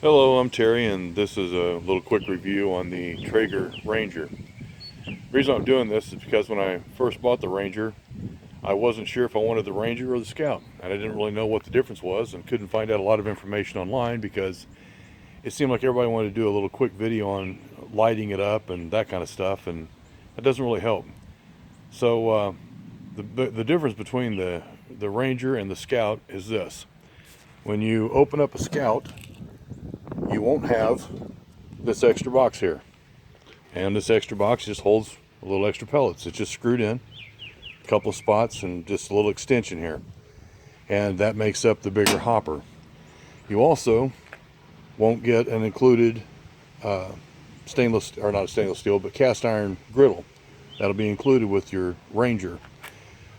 Hello, I'm Terry, and this is a little quick review on the Traeger Ranger. The reason I'm doing this is because when I first bought the Ranger, I wasn't sure if I wanted the Ranger or the Scout, and I didn't really know what the difference was and couldn't find out a lot of information online because it seemed like everybody wanted to do a little quick video on lighting it up and that kind of stuff, and that doesn't really help. So the difference between the Ranger and the Scout is this. When you open up a Scout, you won't have this extra box here. And this extra box just holds a little extra pellets. It's just screwed in, a couple of spots, and just a little extension here. And that makes up the bigger hopper. You also won't get an included stainless, or not stainless steel, but cast iron griddle. That'll be included with your Ranger.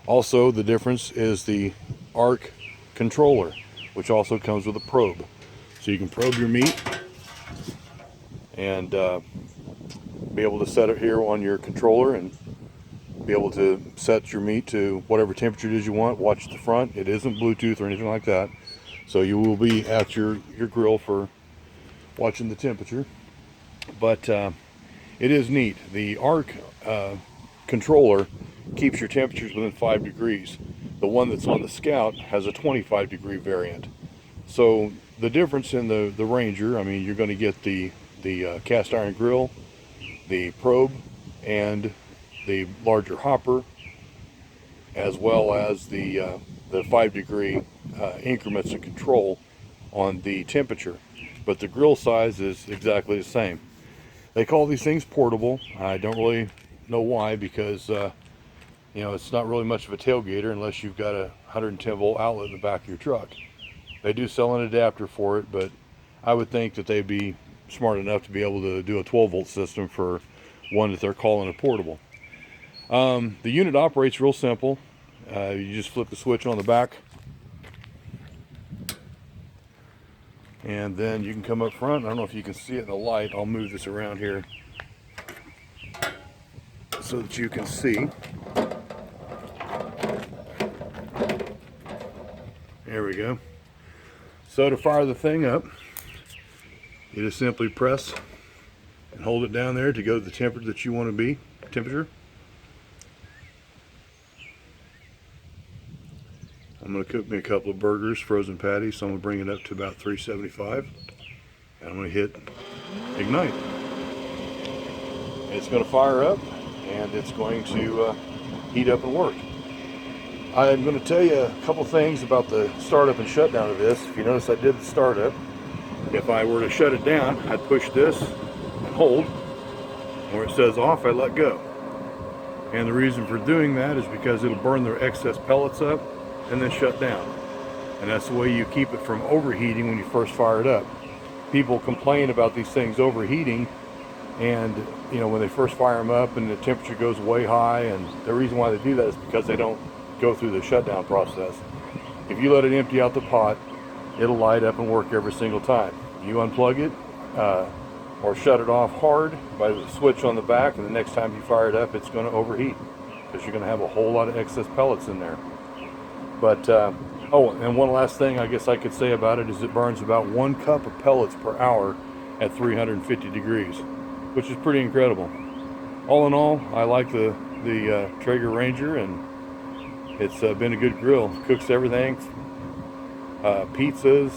Also, the difference is the arc controller, which also comes with a probe. So you can probe your meat and be able to set it here on your controller and be able to set your meat to whatever temperature it is you want. Watch the front. It isn't Bluetooth or anything like that. So you will be at your grill for watching the temperature. But it is neat. The arc controller keeps your temperatures within 5 degrees. The one that's on the Scout has a 25-degree variant. So the difference in the Ranger, I mean, you're going to get the cast iron grill, the probe, and the larger hopper, as well as the 5-degree increments of control on the temperature. But the grill size is exactly the same. They call these things portable. I don't really know why, because it's not really much of a tailgater unless you've got a 110-volt outlet in the back of your truck. They do sell an adapter for it, but I would think that they'd be smart enough to be able to do a 12-volt system for one that they're calling a portable. The unit operates real simple. You just flip the switch on the back, and then you can come up front. I don't know if you can see it in the light. I'll move this around here so that you can see. There we go. So to fire the thing up, you just simply press and hold it down there to go to the temperature that you want to be. I'm going to cook me a couple of burgers, frozen patties, so I'm going to bring it up to about 375. And I'm going to hit ignite. It's going to fire up, and it's going to heat up and work. I'm going to tell you a couple things about the startup and shutdown of this. If you notice, I did the startup. If I were to shut it down, I'd push this and hold. Where it says off, I let go. And the reason for doing that is because it'll burn the excess pellets up and then shut down. And that's the way you keep it from overheating when you first fire it up. People complain about these things overheating, and when they first fire them up and the temperature goes way high, and the reason why they do that is because they don't go through the shutdown process. If you let it empty out the pot, it'll light up and work every single time. You unplug it or shut it off hard by the switch on the back, and the next time you fire it up, it's going to overheat because you're going to have a whole lot of excess pellets in there. But and one last thing I guess I could say about it is it burns about 1 cup of pellets per hour at 350 degrees, which is pretty incredible. All in all, I like the Traeger Ranger, and it's been a good grill. Cooks everything. Pizzas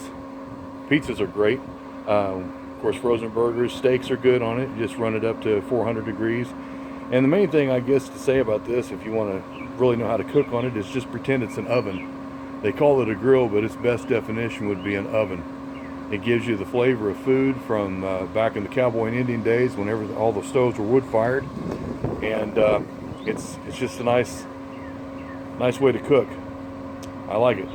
are great. Of course, frozen burgers, steaks are good on it. You just run it up to 400 degrees. And the main thing I guess to say about this, if you want to really know how to cook on it, is just pretend it's an oven. They call it a grill, but its best definition would be an oven. It gives you the flavor of food from back in the cowboy and Indian days, whenever all the stoves were wood fired, and it's just a nice way to cook. I like it.